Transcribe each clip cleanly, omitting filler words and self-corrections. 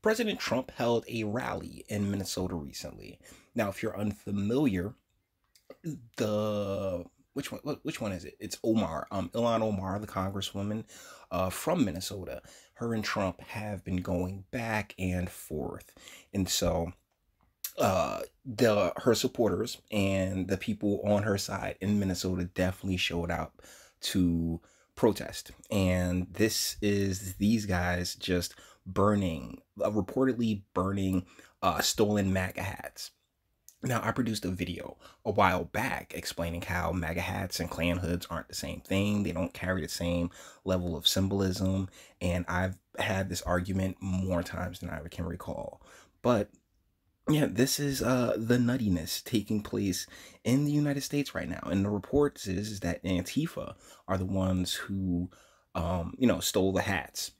President Trump held a rally in Minnesota recently. Now, if you're unfamiliar, the which one is it? It's Omar, Ilhan Omar, the congresswoman from Minnesota. Her and Trump have been going back and forth, and so the her supporters and the people on her side in Minnesota definitely showed up to protest. And this is these guys just burning, reportedly burning stolen MAGA hats. Now, I produced a video a while back explaining how MAGA hats and Klan hoods aren't the same thing. They don't carry the same level of symbolism. And I've had this argument more times than I can recall. But yeah, this is the nuttiness taking place in the United States right now. And the reports is that Antifa are the ones who, stole the hats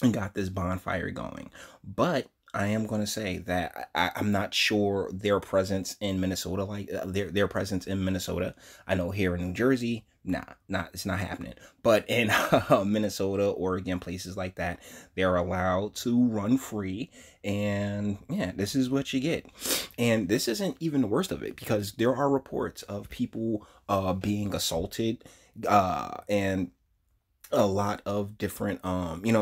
and got this bonfire going. But I am going to say that I'm not sure their presence in Minnesota, like their presence in Minnesota. I know here in New Jersey, nah, not it's not happening. But in Minnesota, Oregon, places like that, they're allowed to run free. And yeah, this is what you get. And this isn't even the worst of it, because there are reports of people being assaulted and a lot of different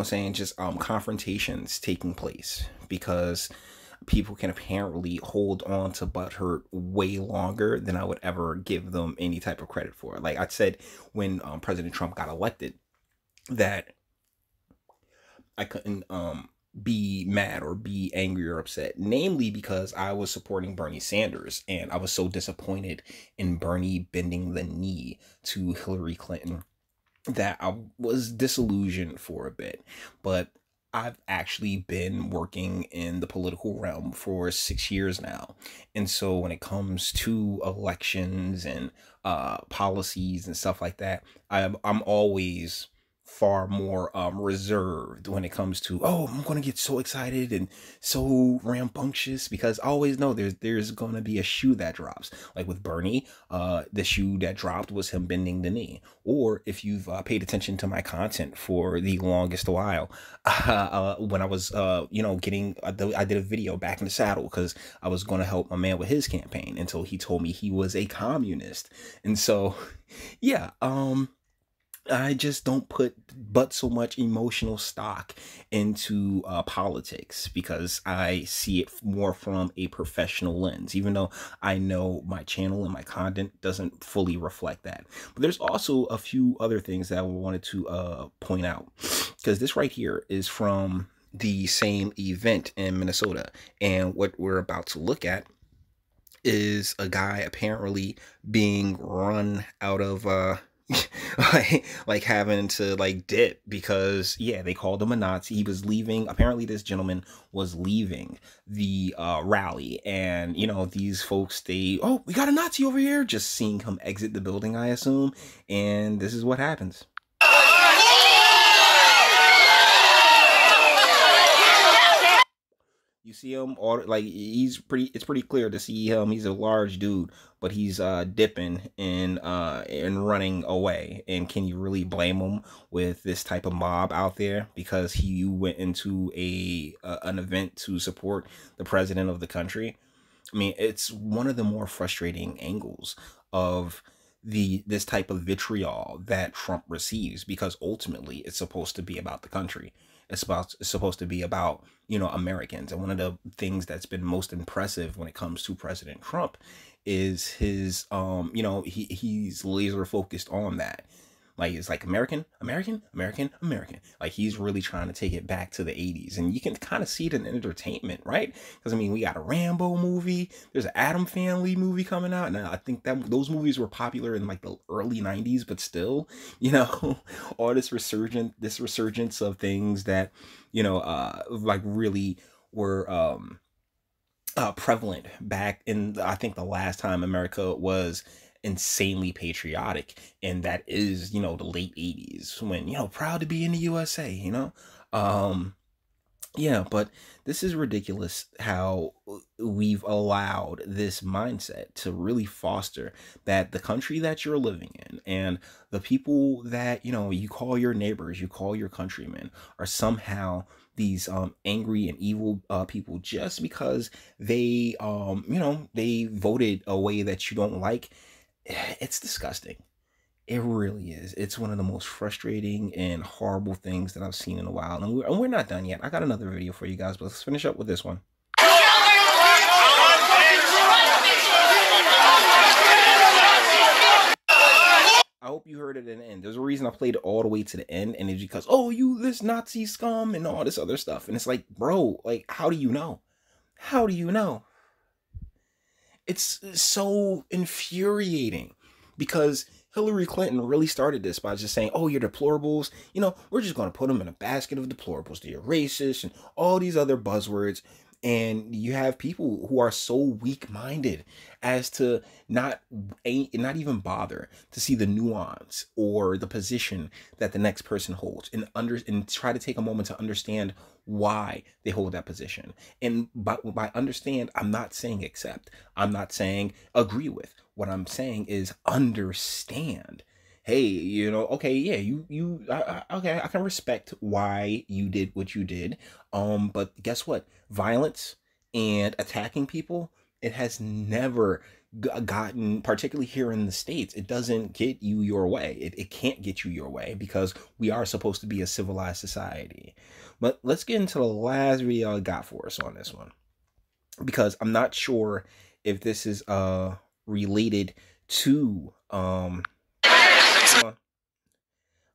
saying, just confrontations taking place, because people can apparently hold on to butthurt way longer than I would ever give them any type of credit for. Like I said, when President Trump got elected, that I couldn't be mad or be angry or upset, namely because I was supporting Bernie Sanders, and I was so disappointed in Bernie bending the knee to Hillary Clinton that I was disillusioned for a bit. But I've actually been working in the political realm for 6 years now. And so when it comes to elections and policies and stuff like that, I'm always far more reserved when it comes to, oh, I'm going to get so excited and so rambunctious, because I always know there's going to be a shoe that drops. Like with Bernie, the shoe that dropped was him bending the knee. Or if you've paid attention to my content for the longest while, when I was I did a video back in the saddle because I was going to help my man with his campaign until he told me he was a communist. And so yeah, I just don't put but so much emotional stock into politics, because I see it more from a professional lens, even though I know my channel and my content doesn't fully reflect that. But there's also a few other things that I wanted to point out, because this right here is from the same event in Minnesota. And what we're about to look at is a guy apparently being run out of like having to like dip, because yeah, they called him a Nazi. He was leaving. Apparently this gentleman was leaving the rally, and these folks, they, oh, we got a Nazi over here, just seeing him exit the building, I assume. And this is what happens. You see him, all like, it's pretty clear to see him. He's a large dude, but he's dipping and running away. And can you really blame him with this type of mob out there, because he went into an event to support the president of the country? I mean, it's one of the more frustrating angles of this type of vitriol that Trump receives, because ultimately it's supposed to be about the country. It's supposed to be about, Americans. And one of the things that's been most impressive when it comes to President Trump is his he's laser focused on that. Like, it's like American, American, American, American. Like, he's really trying to take it back to the 80s. And you can kind of see it in entertainment, right? Because, I mean, we got a Rambo movie. There's an Adam Family movie coming out. And I think that those movies were popular in, like, the early 90s. But still, all this resurgence of things that, like, really were prevalent back in, I think, the last time America was insanely patriotic, and that is, the late 80s, when, proud to be in the USA. um Yeah, but this is ridiculous how we've allowed this mindset to really foster that the country that you're living in and the people that, you call your neighbors, you call your countrymen, are somehow these angry and evil people just because they voted a way that you don't like. It's disgusting. It really is. It's one of the most frustrating and horrible things that I've seen in a while. And we're not done yet. I got another video for you guys, but let's finish up with this one. I hope you heard it in the end. There's a reason I played it all the way to the end, and it's because, oh, you this Nazi scum and all this other stuff. And it's like, bro, like, how do you know? How do you know? It's so infuriating because Hillary Clinton really started this by just saying, oh, you're deplorables. We're just going to put them in a basket of deplorables. They're racist and all these other buzzwords. And you have people who are so weak-minded as to not even bother to see the nuance or the position that the next person holds and try to take a moment to understand why they hold that position. And by understand, I'm not saying accept. I'm not saying agree with. What I'm saying is understand. Hey, okay, yeah, okay, I can respect why you did what you did. But guess what? Violence and attacking people, it has never gotten, particularly here in the States, it doesn't get you your way. It can't get you your way because we are supposed to be a civilized society. But let's get into the last video I got for us on this one, because I'm not sure if this is related to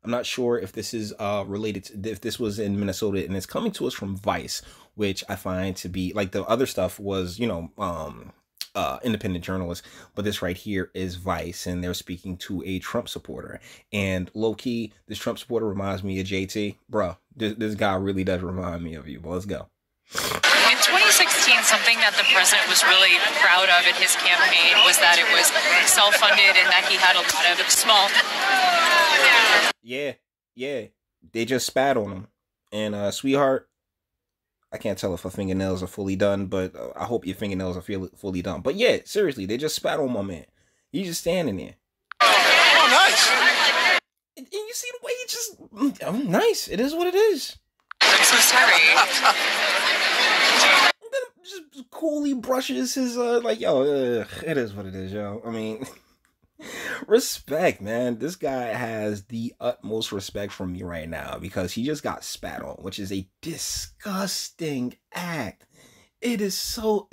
I'm not sure if this is related to, if this was in Minnesota, and it's coming to us from Vice, which I find to be, like, the other stuff was, independent journalists, but this right here is Vice, and they're speaking to a Trump supporter. And low key, this Trump supporter reminds me of JT. Bruh, this guy really does remind me of you. But let's go. In 2016, something that the president was really proud of in his campaign was that it was self-funded and that he had a lot of small. Yeah. They just spat on him. And sweetheart, I can't tell if her fingernails are fully done, but I hope your fingernails are fully done. But yeah, seriously, they just spat on my man. He's just standing there. Oh, nice. And you see the way he just, nice. It is what it is. I'm so sorry. Then just coolly brushes his, it is what it is, yo. I mean, respect, man. This guy has the utmost respect from me right now because he just got spat on, which is a disgusting act. It is so,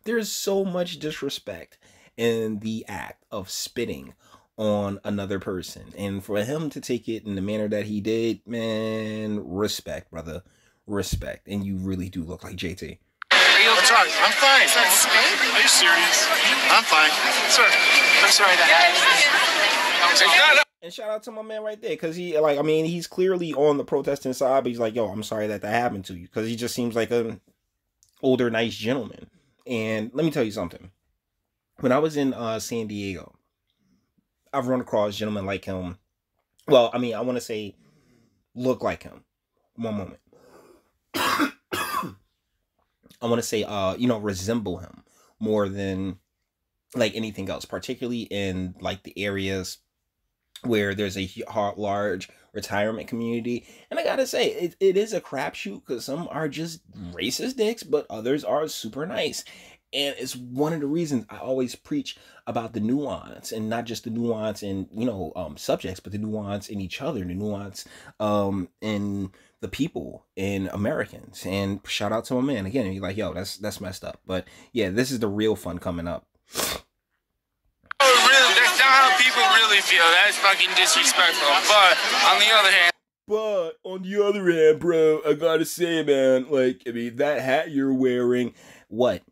there's so much disrespect in the act of spitting on another person, and for him to take it in the manner that he did, man, respect, brother, respect. And you really do look like JT. I'm sorry. I'm fine. Is that spit? Are you serious? I'm fine. Sorry. I'm sorry that. And shout out to my man right there, because he's clearly on the protesting side, but he's like, yo, I'm sorry that happened to you, because he just seems like an older, nice gentleman. And let me tell you something. When I was in San Diego, I've run across gentlemen like him. Well, I want to say look like him. One moment. I want to say, resemble him more than like anything else, particularly in like the areas where there's a large retirement community. And I gotta say, it is a crapshoot because some are just racist dicks, but others are super nice. And it's one of the reasons I always preach about the nuance, and not just the nuance in, subjects, but the nuance in each other, the nuance in the people, in Americans. And shout out to my man. Again, you're like, yo, that's messed up. But yeah, this is the real fun coming up. Oh, really? That's not how people really feel. That's fucking disrespectful. But on the other hand, bro, I gotta say, man, that hat you're wearing, What?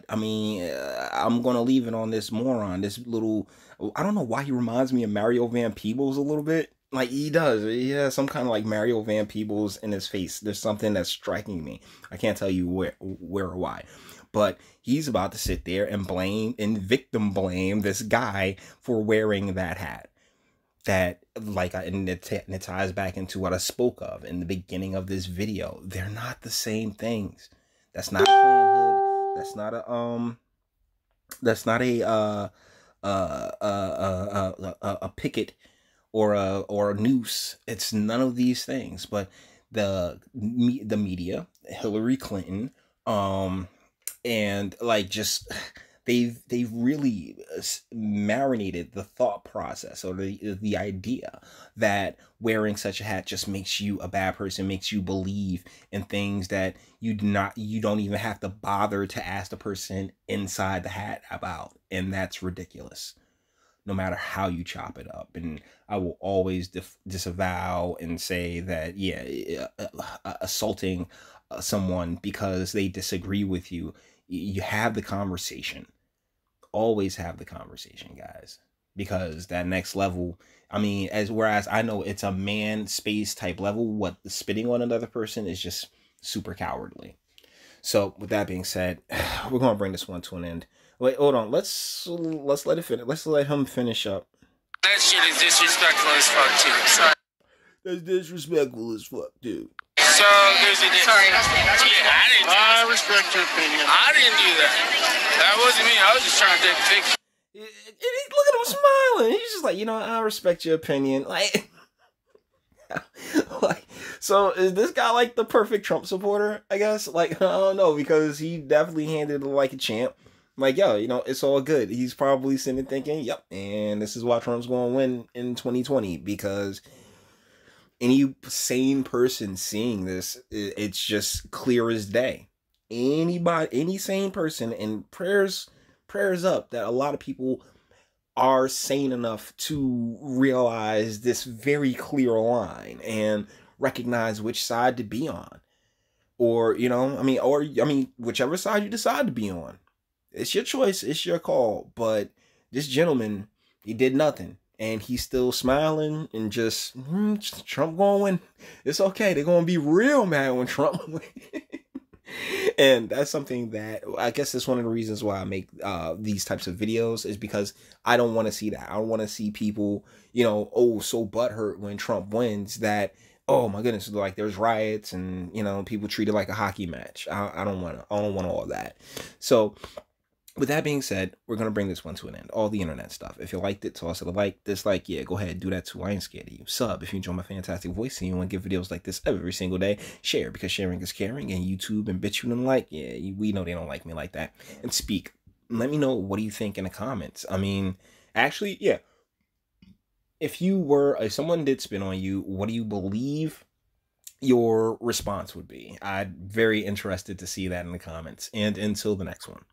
I'm gonna leave it on this moron, this little, I don't know why he reminds me of Mario Van Peebles a little bit. Like, he does. He has some kind of like Mario Van Peebles in his face. There's something that's striking me. I can't tell you where or why. But he's about to sit there and blame and victim blame this guy for wearing that hat. that, like, and it ties back into what I spoke of in the beginning of this video. They're not the same things. That's not Planned Hood. That's not a picket or a noose. It's none of these things. But the media, Hillary Clinton, and like just they've really marinated the thought process or the idea that wearing such a hat just makes you a bad person, makes you believe in things that you don't even have to bother to ask the person inside the hat about. And that's ridiculous, no matter how you chop it up. And I will always disavow and say that, yeah, assaulting someone because they disagree with you, you have the conversation. Always have the conversation, guys, because that next level, I mean, whereas I know it's a man space type level, what the spitting on another person is just super cowardly. So with that being said, we're going to bring this one to an end. Wait, hold on. Let's let it finish. Let's let him finish up. That shit is disrespectful as fuck too. Sorry. That's disrespectful as fuck, dude. So there's a difference. Sorry. Yeah, I respect your opinion. I didn't do that. That wasn't me. I was just trying to take a picture. Look at him smiling. He's just like, I respect your opinion. Like, so is this guy like the perfect Trump supporter? I guess. Like, I don't know, because he definitely handled it like a champ. Like, yo, it's all good. He's probably sitting thinking, yep, and this is why Trump's going to win in 2020, because any sane person seeing this, it's just clear as day. Any sane person, and prayers up that a lot of people are sane enough to realize this very clear line and recognize which side to be on. Or, whichever side you decide to be on. It's your choice. It's your call. But this gentleman, he did nothing. And he's still smiling and just, Trump going to win. It's okay. They're going to be real mad when Trump wins. And that's something that, I guess that's one of the reasons why I make these types of videos, is because I don't want to see that. I don't want to see people, so butthurt when Trump wins that, oh my goodness, like there's riots and, people treat it like a hockey match. I don't want all that. So with that being said, we're going to bring this one to an end. All the internet stuff. If you liked it, toss it a like, dislike, yeah, go ahead, do that too. I ain't scared of you. Sub if you enjoy my fantastic voice and you want to give videos like this every single day. Share, because sharing is caring. And YouTube and BitChute and like, yeah, we know they don't like me like that. And speak. Let me know, what do you think in the comments? I mean, actually, yeah. If someone did spin on you, what do you believe your response would be? I'm very interested to see that in the comments. And until the next one.